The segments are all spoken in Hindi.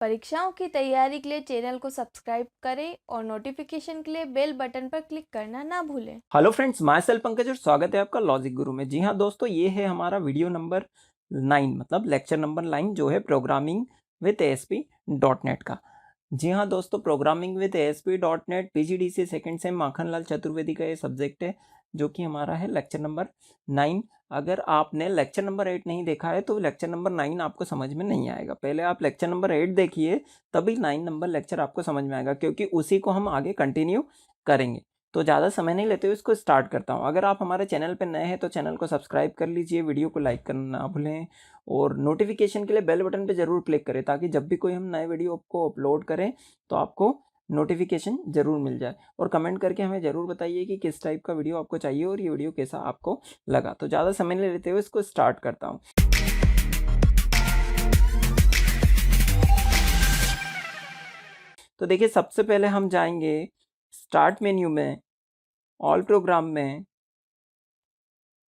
परीक्षाओं की तैयारी के लिए चैनल को सब्सक्राइब करें और नोटिफिकेशन के लिए बेल बटन पर क्लिक करना ना भूलें। Hello friends, my self Pankaj और स्वागत है आपका लॉजिक गुरु में। जी हाँ दोस्तों, ये है हमारा वीडियो नंबर 9 मतलब लेक्चर नंबर 9 जो है प्रोग्रामिंग विद ASP.NET का। जी हाँ दोस्तों, programming with ASP.NET PGDC second same Makhanlal Chaturvedi का ये सब्जेक्ट है जो कि हमारा है लेक्चर नंबर 9। अगर आपने लेक्चर नंबर 8 नहीं देखा है तो लेक्चर नंबर 9 आपको समझ में नहीं आएगा। पहले आप लेक्चर नंबर 8 देखिए, तभी 9 नंबर लेक्चर आपको समझ में आएगा, क्योंकि उसी को हम आगे कंटिन्यू करेंगे। तो ज़्यादा समय नहीं लेते हुए इसको स्टार्ट करता हूँ। अगर आप हमारे चैनल पर नए हैं तो चैनल को सब्सक्राइब कर लीजिए, वीडियो को लाइक करना ना भूलें और नोटिफिकेशन के लिए बेल बटन पर ज़रूर क्लिक करें, ताकि जब भी कोई हम नए वीडियो को अपलोड करें तो आपको नोटिफिकेशन ज़रूर मिल जाए। और कमेंट करके हमें ज़रूर बताइए कि किस टाइप का वीडियो आपको चाहिए और ये वीडियो कैसा आपको लगा। तो ज़्यादा समय नहीं लेते हुए इसको स्टार्ट करता हूँ। तो देखिए, सबसे पहले हम जाएंगे स्टार्ट मेन्यू में, ऑल प्रोग्राम में,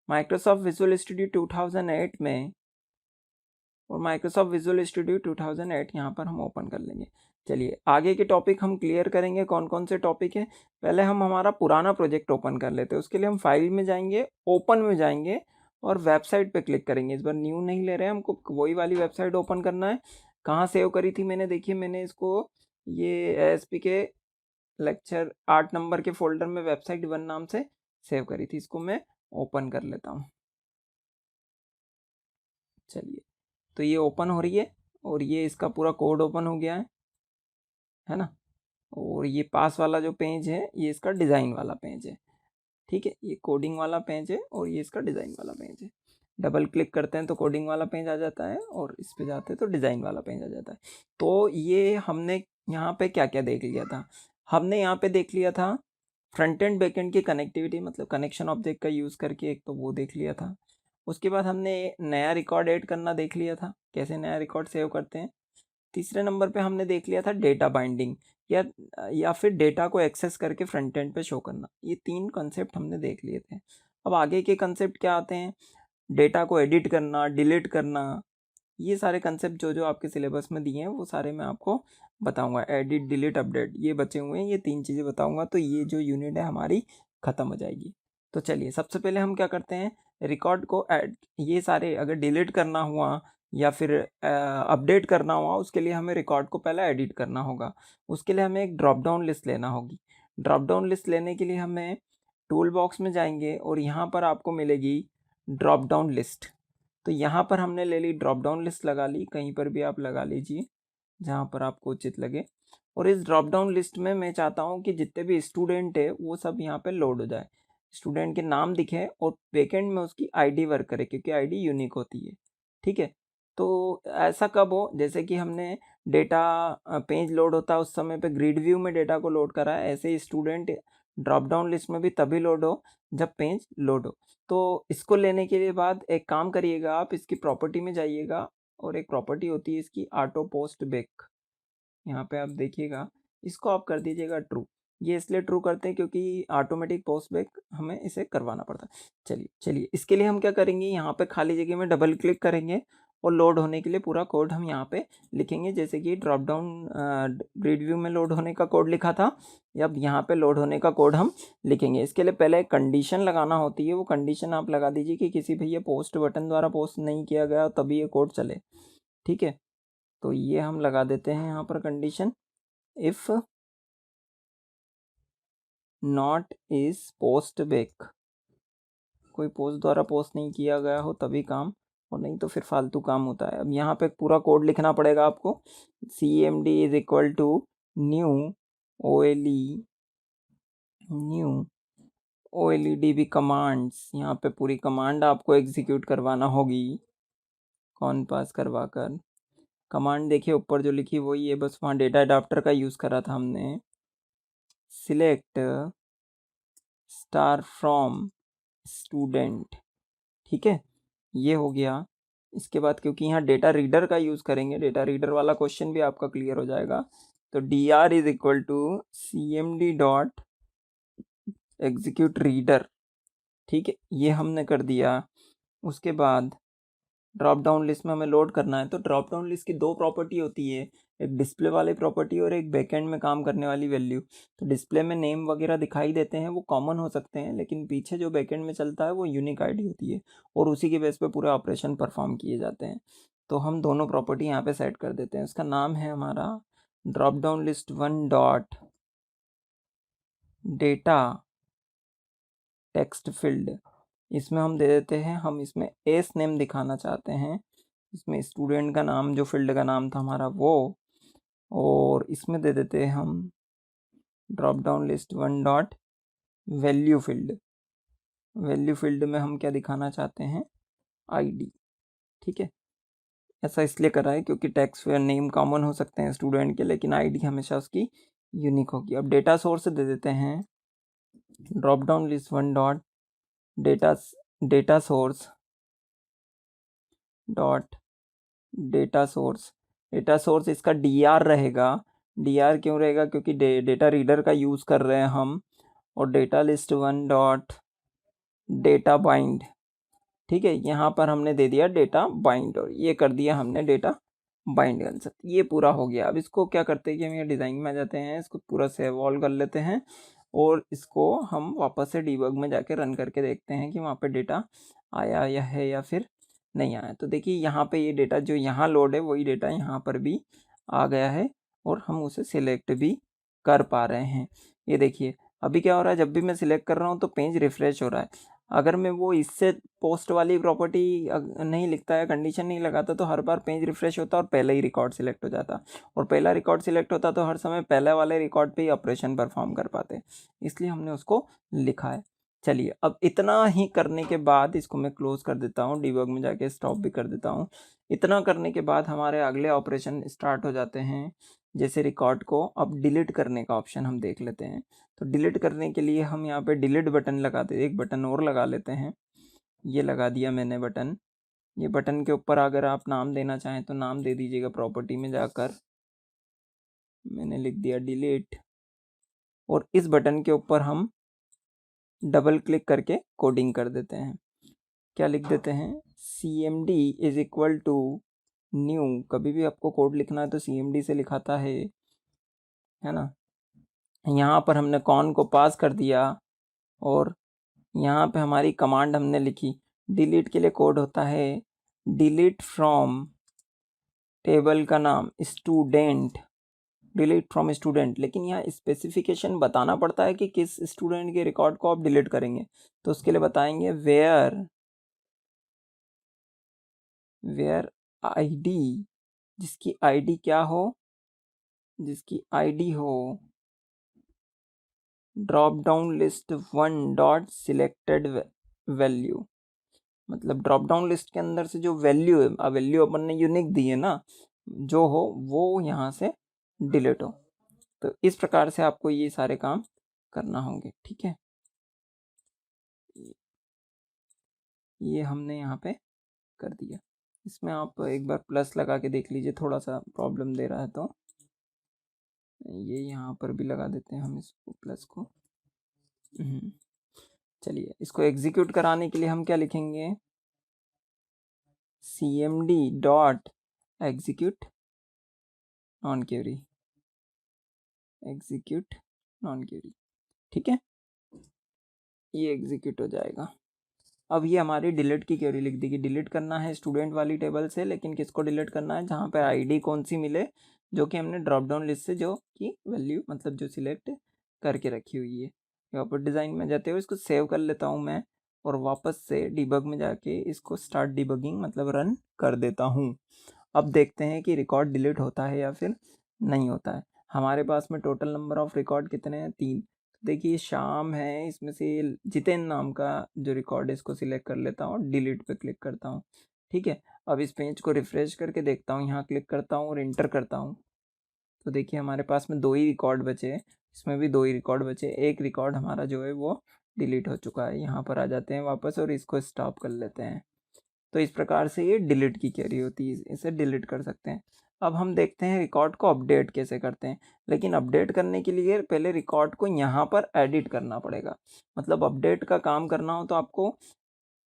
माइक्रोसॉफ्ट विजुअल स्टूडियो 2008 में, और माइक्रोसॉफ्ट विजुअल स्टूडियो 2008 यहाँ पर हम ओपन कर लेंगे। चलिए आगे के टॉपिक हम क्लियर करेंगे। कौन कौन से टॉपिक है, पहले हम हमारा पुराना प्रोजेक्ट ओपन कर लेते हैं। उसके लिए हम फाइल में जाएंगे, ओपन में जाएंगे और वेबसाइट पे क्लिक करेंगे। इस बार न्यू नहीं ले रहे हैं, हमको वही वाली वेबसाइट ओपन करना है। कहाँ सेव करी थी मैंने, देखिए मैंने इसको ये ASP के लेक्चर 8 नंबर के फोल्डर में वेबसाइट 1 नाम से सेव करी थी। इसको मैं ओपन कर लेता हूँ। चलिए, तो ये ओपन हो रही है और ये इसका पूरा कोड ओपन हो गया है ना। और ये पास वाला जो पेज है ये इसका डिज़ाइन वाला पेज है। ठीक है, ये कोडिंग वाला पेज है और ये इसका डिज़ाइन वाला पेज है। डबल क्लिक करते हैं तो कोडिंग वाला पेज आ जाता है और इस पे जाते हैं तो डिज़ाइन वाला पेज आ जाता है। तो ये हमने यहाँ पे क्या क्या देख लिया था, हमने यहाँ पे देख लिया था फ्रंट एंड बैक एंड की कनेक्टिविटी, मतलब कनेक्शन ऑब्जेक्ट का यूज़ करके, एक तो वो देख लिया था। उसके बाद हमने नया रिकॉर्ड ऐड करना देख लिया था, कैसे नया रिकॉर्ड सेव करते हैं। तीसरे नंबर पे हमने देख लिया था डेटा बाइंडिंग, या फिर डेटा को एक्सेस करके फ्रंट एंड पे शो करना। ये 3 कंसेप्ट हमने देख लिए थे। अब आगे के कंसेप्ट क्या आते हैं, डेटा को एडिट करना, डिलीट करना। ये सारे कंसेप्ट जो जो आपके सिलेबस में दिए हैं वो सारे मैं आपको बताऊंगा। एडिट, डिलीट, अपडेट, ये बचे हुए हैं, ये 3 चीज़ें बताऊंगा। तो ये जो यूनिट है हमारी ख़त्म हो जाएगी। तो चलिए सबसे पहले हम क्या करते हैं, रिकॉर्ड को ऐड, ये सारे अगर डिलीट करना हुआ या फिर अपडेट करना हुआ, उसके लिए हमें रिकॉर्ड को पहले एडिट करना होगा। उसके लिए हमें एक ड्रॉप डाउन लिस्ट लेना होगी। ड्रॉप डाउन लिस्ट लेने के लिए हमें टूल बॉक्स में जाएंगे और यहाँ पर आपको मिलेगी ड्रॉप डाउन लिस्ट। तो यहाँ पर हमने ले ली ड्रॉप डाउन लिस्ट, लगा ली, कहीं पर भी आप लगा लीजिए जहाँ पर आपको उचित लगे। और इस ड्रॉप डाउन लिस्ट में मैं चाहता हूँ कि जितने भी स्टूडेंट है वो सब यहाँ पे लोड हो जाए, स्टूडेंट के नाम दिखे और बैकएंड में उसकी आईडी वर्क करे, क्योंकि आईडी यूनिक होती है। ठीक है, तो ऐसा कब हो, जैसे कि हमने डेटा पेज लोड होता है उस समय पे ग्रिड व्यू में डेटा को लोड करा है, ऐसे ही स्टूडेंट ड्रॉप डाउन लिस्ट में भी तभी लोड हो जब पेज लोड हो। तो इसको लेने के लिए बाद एक काम करिएगा, आप इसकी प्रॉपर्टी में जाइएगा और एक प्रॉपर्टी होती है इसकी ऑटो पोस्ट बैक। यहाँ पे आप देखिएगा, इसको आप कर दीजिएगा ट्रू। ये इसलिए ट्रू करते हैं क्योंकि ऑटोमेटिक पोस्ट बैक हमें इसे करवाना पड़ता है। चलिए इसके लिए हम क्या करेंगे, यहाँ पे खाली जगह में डबल क्लिक करेंगे और लोड होने के लिए पूरा कोड हम यहाँ पे लिखेंगे, जैसे कि ड्रॉप डाउन ग्रिड व्यू में लोड होने का कोड लिखा था, अब यहाँ पे लोड होने का कोड हम लिखेंगे। इसके लिए पहले एक कंडीशन लगाना होती है, वो कंडीशन आप लगा दीजिए कि किसी भी ये पोस्ट बटन द्वारा पोस्ट नहीं किया गया तभी ये कोड चले। ठीक है, तो ये हम लगा देते हैं यहाँ पर condition, if not is post back, कोई पोस्ट द्वारा पोस्ट नहीं किया गया हो तभी काम, और नहीं तो फिर फालतू काम होता है। अब यहाँ पे पूरा कोड लिखना पड़ेगा आपको। cmd is equal to new oledb commands, यहाँ पे पूरी कमांड आपको एग्जीक्यूट करवाना होगी कौन पास करवा कर। कमांड देखिए ऊपर जो लिखी वही है, बस वहाँ डेटा अडाप्टर का यूज़ करा था हमने। सिलेक्ट स्टार फ्रॉम स्टूडेंट, ठीक है, ये हो गया। इसके बाद क्योंकि यहाँ डेटा रीडर का यूज़ करेंगे, डेटा रीडर वाला क्वेश्चन भी आपका क्लियर हो जाएगा। तो dr is equal to cmd dot execute reader. ठीक है, ये हमने कर दिया। उसके बाद ड्रॉप डाउन लिस्ट में हमें लोड करना है, तो ड्रॉप डाउन लिस्ट की दो प्रॉपर्टी होती है, एक डिस्प्ले वाली प्रॉपर्टी और एक बैकएंड में काम करने वाली वैल्यू। तो डिस्प्ले में नेम वगैरह दिखाई देते हैं, वो कॉमन हो सकते हैं, लेकिन पीछे जो बैकएंड में चलता है वो यूनिक आईडी होती है और उसी के बेस पे पूरे ऑपरेशन परफॉर्म किए जाते हैं। तो हम दोनों प्रॉपर्टी यहाँ पे सेट कर देते हैं। उसका नाम है हमारा drop down list 1 dot data text field. इसमें हम दे देते हैं, हम इसमें एस नेम दिखाना चाहते हैं, इसमें स्टूडेंट का नाम जो फील्ड का नाम था हमारा वो, और इसमें दे देते हैं हम drop down list 1 dot value field. Value field में हम क्या दिखाना चाहते हैं, आईडी। ठीक है, ऐसा इसलिए करा है क्योंकि टेक्स्ट या नेम कॉमन हो सकते हैं स्टूडेंट के, लेकिन आईडी हमेशा उसकी यूनिक होगी। अब डेटा सोर्स दे देते हैं drop down list 1 dot data source dot data source इसका dr रहेगा। dr क्यों रहेगा, क्योंकि डेटा रीडर का यूज़ कर रहे हैं हम। और data list 1 dot data bind. ठीक है, यहाँ पर हमने दे दिया डेटा बाइंड और ये कर दिया हमने डेटा बाइंड कंसेप्ट। ये पूरा हो गया। अब इसको क्या करते हैं कि हम ये डिज़ाइन में आ जाते हैं, इसको पूरा सेव ऑल कर लेते हैं और इसको हम वापस से डीबग में जाके रन करके देखते हैं कि वहाँ पे डेटा आया या है या फिर नहीं आया। तो देखिए यहाँ पे ये डेटा जो यहाँ लोड है वही डेटा यहाँ पर भी आ गया है और हम उसे सिलेक्ट भी कर पा रहे हैं। ये देखिए अभी क्या हो रहा है, जब भी मैं सिलेक्ट कर रहा हूँ तो पेज रिफ्रेश हो रहा है। अगर मैं वो इससे पोस्ट वाली प्रॉपर्टी नहीं लिखता है, कंडीशन नहीं लगाता, तो हर बार पेज रिफ्रेश होता और पहले ही रिकॉर्ड सिलेक्ट हो जाता, और पहला रिकॉर्ड सिलेक्ट होता तो हर समय पहले वाले रिकॉर्ड पे ही ऑपरेशन परफॉर्म कर पाते, इसलिए हमने उसको लिखा है। चलिए अब इतना ही करने के बाद इसको मैं क्लोज कर देता हूँ, डीबग में जाके स्टॉप भी कर देता हूँ। इतना करने के बाद हमारे अगले ऑपरेशन स्टार्ट हो जाते हैं। जैसे रिकॉर्ड को अब डिलीट करने का ऑप्शन हम देख लेते हैं। तो डिलीट करने के लिए हम यहाँ पे डिलीट बटन लगाते, एक बटन और लगा लेते हैं। ये लगा दिया मैंने बटन। ये बटन के ऊपर अगर आप नाम देना चाहें तो नाम दे दीजिएगा। प्रॉपर्टी में जाकर मैंने लिख दिया डिलीट, और इस बटन के ऊपर हम डबल क्लिक करके कोडिंग कर देते हैं। क्या लिख देते हैं, cmd is equal to new. कभी भी आपको कोड लिखना है तो cmd से लिखाता है ना। यहाँ पर हमने कॉन को पास कर दिया और यहाँ पे हमारी कमांड हमने लिखी। डिलीट के लिए कोड होता है डिलीट फ्रॉम टेबल का नाम स्टूडेंट, डिलीट फ्रॉम स्टूडेंट। लेकिन यहाँ स्पेसिफिकेशन बताना पड़ता है कि किस स्टूडेंट के रिकॉर्ड को आप डिलीट करेंगे, तो उसके लिए बताएंगे वेयर आईडी, जिसकी आईडी क्या हो, जिसकी आईडी हो drop down list 1 dot selected value. मतलब ड्रॉप डाउन लिस्ट के अंदर से जो वैल्यू है, वैल्यू अपन ने यूनिक दी है ना, जो हो वो यहाँ से डिलीट हो। तो इस प्रकार से आपको ये सारे काम करना होंगे। ठीक है, ये हमने यहाँ पे कर दिया। इसमें आप एक बार प्लस लगा के देख लीजिए, थोड़ा सा प्रॉब्लम दे रहा है तो ये यहाँ पर भी लगा देते हैं हम इसको प्लस को। चलिए इसको एग्जीक्यूट कराने के लिए हम क्या लिखेंगे, cmd dot execute non query, execute non query. ठीक है, ये एग्जीक्यूट हो जाएगा। अब ये हमारी डिलीट की क्वेरी लिख देगी। डिलीट करना है स्टूडेंट वाली टेबल से, लेकिन किसको डिलीट करना है, जहाँ पर आईडी कौन सी मिले, जो कि हमने ड्रॉप डाउन लिस्ट से जो कि वैल्यू मतलब जो सिलेक्ट करके रखी हुई है। यहाँ पर डिज़ाइन में जाते हुए इसको सेव कर लेता हूँ मैं, और वापस से डिबग में जाके इसको स्टार्ट डिबगिंग मतलब रन कर देता हूँ। अब देखते हैं कि रिकॉर्ड डिलीट होता है या फिर नहीं होता है। हमारे पास में टोटल नंबर ऑफ रिकॉर्ड कितने हैं, 3। देखिए शाम है, इसमें से जितेन नाम का जो रिकॉर्ड है इसको सिलेक्ट कर लेता हूँ, डिलीट पे क्लिक करता हूँ। ठीक है, अब इस पेज को रिफ्रेश करके देखता हूँ, यहाँ क्लिक करता हूँ और इंटर करता हूँ। तो देखिए हमारे पास में 2 ही रिकॉर्ड बचे, इसमें भी 2 ही रिकॉर्ड बचे। एक रिकॉर्ड हमारा जो है वो डिलीट हो चुका है। यहाँ पर आ जाते हैं वापस और इसको स्टॉप कर लेते हैं। तो इस प्रकार से ये डिलीट की क्वेरी होती है, इसे डिलीट कर सकते हैं। अब हम देखते हैं रिकॉर्ड को अपडेट कैसे करते हैं। लेकिन अपडेट करने के लिए पहले रिकॉर्ड को यहाँ पर एडिट करना पड़ेगा। मतलब अपडेट का काम करना हो तो आपको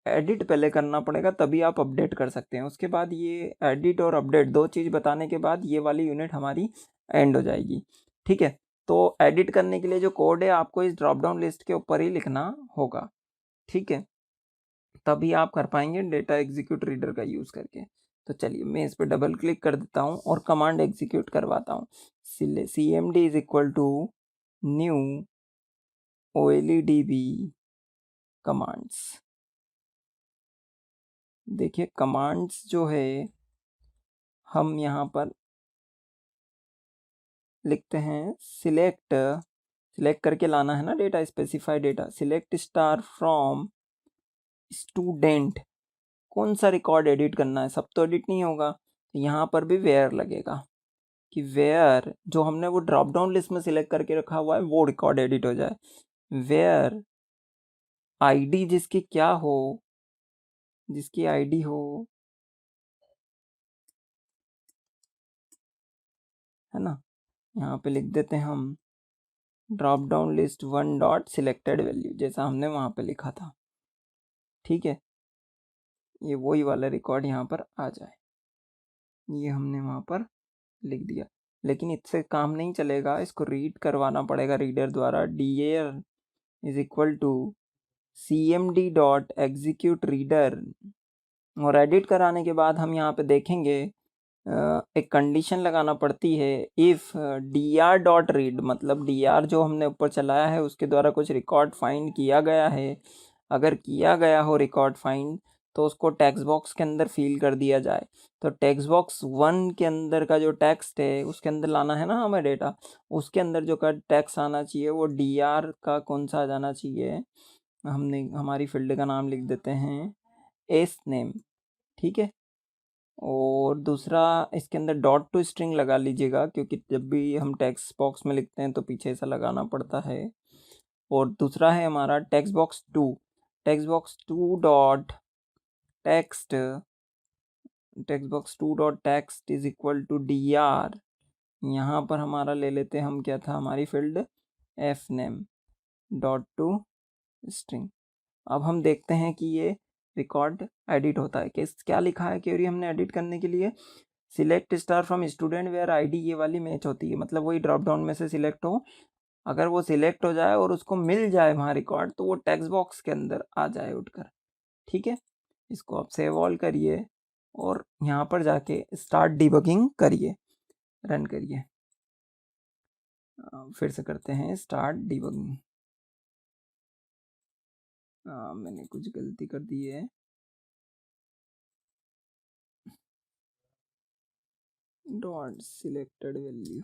एडिट पहले करना पड़ेगा, तभी आप अपडेट कर सकते हैं। उसके बाद ये एडिट और अपडेट दो चीज़ बताने के बाद ये वाली यूनिट हमारी एंड हो जाएगी। ठीक है, तो एडिट करने के लिए जो कोड है आपको इस ड्रॉप डाउन लिस्ट के ऊपर ही लिखना होगा। ठीक है, तभी आप कर पाएंगे डेटा एग्जीक्यूट रीडर का यूज़ करके। तो चलिए मैं इस पर डबल क्लिक कर देता हूँ और कमांड एग्जीक्यूट करवाता हूँ। cmd is equal to new OLEDB commands. देखिए कमांड्स जो है हम यहाँ पर लिखते हैं सिलेक्ट करके लाना है ना data, specify data, select star from student. कौन सा रिकॉर्ड एडिट करना है, सब तो एडिट नहीं होगा, तो यहाँ पर भी वेयर लगेगा कि वेयर जो हमने वो ड्रॉप डाउन लिस्ट में सिलेक्ट करके रखा हुआ है वो रिकॉर्ड एडिट हो जाए। वेयर आईडी जिसकी क्या हो, जिसकी आईडी हो, है ना, यहाँ पे लिख देते हैं हम drop down list 1 dot selected value, जैसा हमने वहाँ पे लिखा था। ठीक है, ये वही वाला रिकॉर्ड यहाँ पर आ जाए, ये हमने वहाँ पर लिख दिया। लेकिन इससे काम नहीं चलेगा, इसको रीड करवाना पड़ेगा रीडर द्वारा। dir is equal to cmd dot execute reader. और एडिट कराने के बाद हम यहाँ पे देखेंगे एक कंडीशन लगाना पड़ती है, इफ़ dr डॉट रीड, मतलब dr जो हमने ऊपर चलाया है उसके द्वारा कुछ रिकॉर्ड फाइंड किया गया है, अगर किया गया हो रिकॉर्ड फाइंड तो उसको टेक्स्ट बॉक्स के अंदर फिल कर दिया जाए। तो टेक्स्ट बॉक्स 1 के अंदर का जो टेक्स्ट है उसके अंदर लाना है ना हमें डेटा, उसके अंदर जो का टेक्स्ट आना चाहिए वो dr का कौन सा आ जाना चाहिए, हमने हमारी फील्ड का नाम लिख देते हैं एस नेम। ठीक है, और दूसरा इसके अंदर डॉट टू स्ट्रिंग लगा लीजिएगा, क्योंकि जब भी हम टेक्स्ट बॉक्स में लिखते हैं तो पीछे ऐसा लगाना पड़ता है। और दूसरा है हमारा text box two dot text is equal to dr। यहाँ पर हमारा ले लेते हैं हम, क्या था हमारी field, F name dot to string. अब हम देखते हैं कि ये रिकॉर्ड एडिट होता है। क्या लिखा है क्वेरी हमने एडिट करने के लिए, select star from student where ID, ये वाली मैच होती है, मतलब वही ड्रॉप डाउन में से सिलेक्ट हो, अगर वो सिलेक्ट हो जाए और उसको मिल जाए वहाँ रिकॉर्ड तो वो टेक्स्ट बॉक्स के अंदर आ जाए उठकर। ठीक है, इसको आप सेव ऑल करिए और यहाँ पर जाके स्टार्ट डिबगिंग करिए, रन करिए। फिर से करते हैं स्टार्ट डिबगिंग। मैंने कुछ गलती कर दी है, डॉट सिलेक्टेड वैल्यू।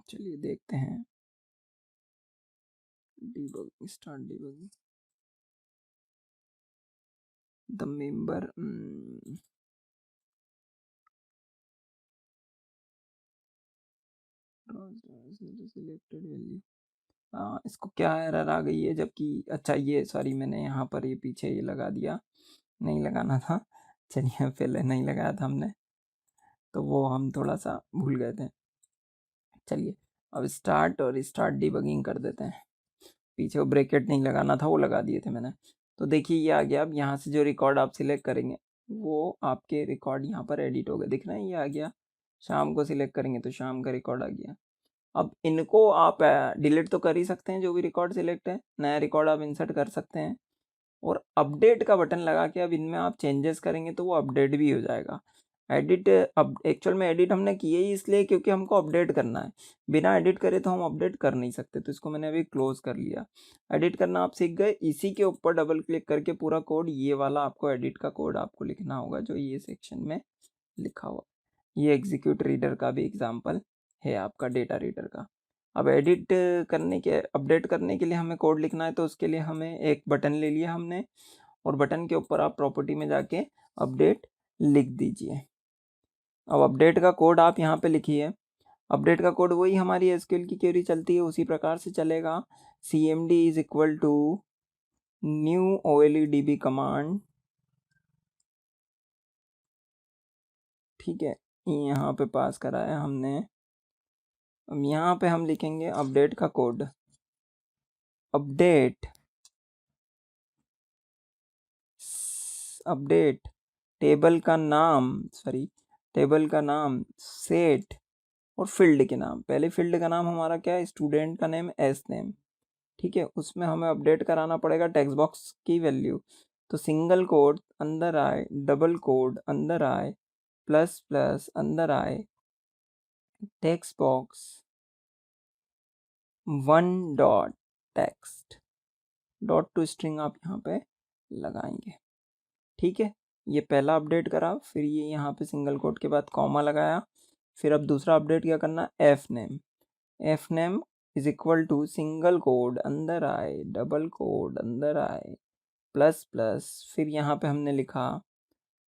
चलिए देखते हैं, debugging, start debugging the member, selected value. इसको क्या एरर आ गई है, जबकि अच्छा ये सॉरी मैंने यहाँ पर ये पीछे ये लगा दिया, नहीं लगाना था। चलिए पहले नहीं लगाया था हमने, तो वो हम थोड़ा सा भूल गए थे। चलिए अब स्टार्ट और स्टार्ट डिबगिंग कर देते हैं, पीछे वो ब्रैकेट नहीं लगाना था वो लगा दिए थे मैंने। तो देखिए ये आ गया। अब यहाँ से जो रिकॉर्ड आप सिलेक्ट करेंगे वो आपके रिकॉर्ड यहाँ पर एडिट हो गए, दिख रहे हैं, ये आ गया। शाम को सिलेक्ट करेंगे तो शाम का रिकॉर्ड आ गया। अब इनको आप डिलीट तो कर ही सकते हैं, जो भी रिकॉर्ड सिलेक्ट है, नया रिकॉर्ड आप इंसर्ट कर सकते हैं, और अपडेट का बटन लगा के अब इनमें आप चेंजेस करेंगे तो वो अपडेट भी हो जाएगा। एडिट, अब एक्चुअल में एडिट हमने किए ही इसलिए क्योंकि हमको अपडेट करना है, बिना एडिट करे तो हम अपडेट कर नहीं सकते, तो इसको मैंने अभी क्लोज कर लिया। एडिट करना आप सीख गए, इसी के ऊपर डबल क्लिक करके पूरा कोड, ये वाला आपको एडिट का कोड आपको लिखना होगा जो ये सेक्शन में लिखा हुआ। ये एग्जीक्यूट रीडर का भी एग्जाम्पल है आपका, डेटा रीडर का। अब एडिट करने के, अपडेट करने के लिए हमें कोड लिखना है, तो उसके लिए हमें एक बटन ले लिया हमने, और बटन के ऊपर आप प्रॉपर्टी में जाके अपडेट लिख दीजिए। अब अपडेट का कोड आप यहाँ पे लिखिए। अपडेट का कोड वही हमारी एसक्यूएल की क्वेरी चलती है उसी प्रकार से चलेगा। cmd is equal to new OLEDB command. ठीक है, यहाँ पे पास कराया हमने। अब यहाँ पे हम लिखेंगे अपडेट का कोड, अपडेट अपडेट टेबल का नाम सेट और फील्ड के नाम। पहले फील्ड का नाम हमारा क्या है, स्टूडेंट का नेम एस नेम, ठीक है। उसमें हमें अपडेट कराना पड़ेगा टेक्स्ट बॉक्स की वैल्यू। तो सिंगल कोड अंदर आए, डबल कोड अंदर आए, प्लस प्लस अंदर आए, text box 1 dot text dot to string आप यहाँ पे लगाएंगे, ठीक है। ये पहला अपडेट करा, फिर ये यहाँ पे सिंगल कोट के बाद कॉमा लगाया। फिर अब दूसरा अपडेट क्या करना, F name is equal to single quote अंदर आए, डबल कोड अंदर आए, प्लस प्लस, फिर यहाँ पे हमने लिखा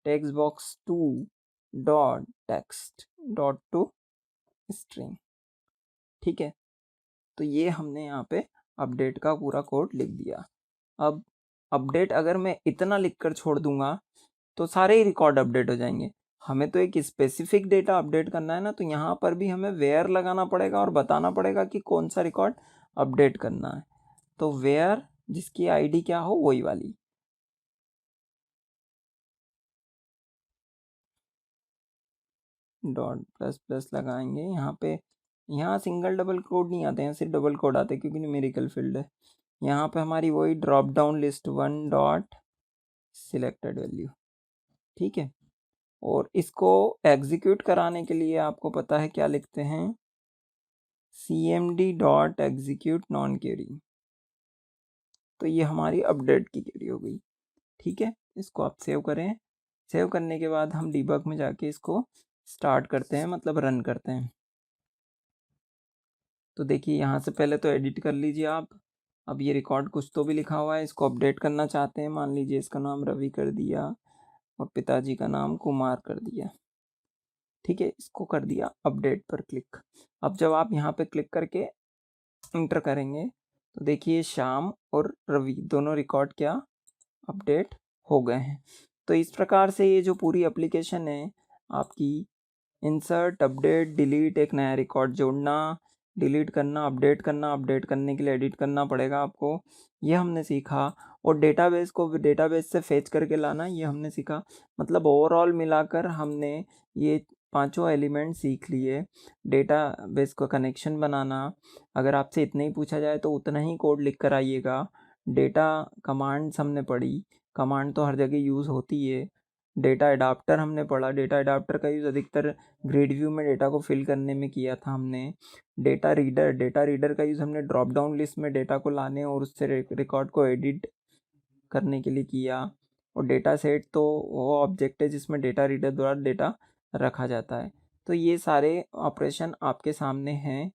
text box 2 dot text dot to string, ठीक है। तो ये हमने यहाँ पे अपडेट का पूरा कोड लिख दिया। अब अपडेट अगर मैं इतना लिखकर छोड़ दूंगा तो सारे ही रिकॉर्ड अपडेट हो जाएंगे। हमें तो एक स्पेसिफिक डेटा अपडेट करना है ना, तो यहाँ पर भी हमें वेयर लगाना पड़ेगा और बताना पड़ेगा कि कौन सा रिकॉर्ड अपडेट करना है। तो वेयर जिसकी आईडी क्या हो वही वाली, डॉट प्लस प्लस लगाएंगे यहाँ पे। यहाँ सिंगल डबल कोड नहीं आते हैं, सिर्फ डबल कोड आते हैं क्योंकि न्यूमेरिकल फील्ड है। यहाँ पे हमारी वही drop down list 1 dot selected value, ठीक है। और इसको एग्जीक्यूट कराने के लिए आपको पता है क्या लिखते हैं, cmd dot execute non query. तो ये हमारी अपडेट की क्वेरी हो गई, ठीक है। इसको आप सेव करें। सेव करने के बाद हम डीबग में जाके इसको स्टार्ट करते हैं, मतलब रन करते हैं। तो देखिए यहाँ से पहले तो एडिट कर लीजिए आप। अब ये रिकॉर्ड कुछ तो भी लिखा हुआ है, इसको अपडेट करना चाहते हैं। मान लीजिए इसका नाम रवि कर दिया और पिताजी का नाम कुमार कर दिया, ठीक है। इसको कर दिया अपडेट पर क्लिक। अब जब आप यहाँ पे क्लिक करके इंटर करेंगे तो देखिए श्याम और रवि दोनों रिकॉर्ड क्या अपडेट हो गए हैं। तो इस प्रकार से ये जो पूरी एप्लीकेशन है आपकी, इंसर्ट, अपडेट, डिलीट, एक नया रिकॉर्ड जोड़ना, डिलीट करना, अपडेट करना, अपडेट करने के लिए एडिट करना पड़ेगा आपको, ये हमने सीखा। और डेटाबेस को डेटाबेस से फेच करके लाना, ये हमने सीखा। मतलब ओवरऑल मिलाकर हमने ये 5 एलिमेंट सीख लिए। डेटाबेस को कनेक्शन बनाना, अगर आपसे इतना ही पूछा जाए तो उतना ही कोड लिख कर आइएगा। डेटा कमांड्स हमने पढ़ी, कमांड तो हर जगह यूज़ होती है। डेटा एडाप्टर हमने पढ़ा, डेटा एडाप्टर का यूज़ अधिकतर ग्रिड व्यू में डेटा को फिल करने में किया था हमने। डेटा रीडर का यूज़ हमने ड्रॉप डाउन लिस्ट में डेटा को लाने और उससे रिकॉर्ड को एडिट करने के लिए किया। और डेटा सेट तो वो ऑब्जेक्ट है जिसमें डेटा रीडर द्वारा डेटा रखा जाता है। तो ये सारे ऑपरेशन आपके सामने हैं,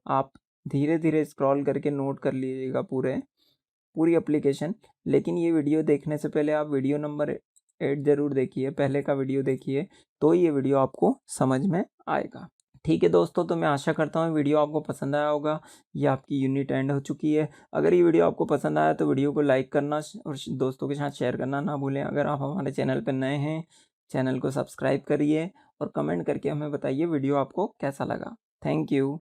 आप धीरे धीरे स्क्रॉल करके नोट कर लीजिएगा पूरी एप्लीकेशन। लेकिन ये वीडियो देखने से पहले आप वीडियो नंबर 8 ज़रूर देखिए, पहले का वीडियो देखिए, तो ये वीडियो आपको समझ में आएगा, ठीक है दोस्तों। तो मैं आशा करता हूँ वीडियो आपको पसंद आया होगा। ये आपकी यूनिट एंड हो चुकी है। अगर ये वीडियो आपको पसंद आया तो वीडियो को लाइक करना और दोस्तों के साथ शेयर करना ना भूलें। अगर आप हमारे चैनल पर नए हैं, चैनल को सब्सक्राइब करिए और कमेंट करके हमें बताइए वीडियो आपको कैसा लगा। Thank you.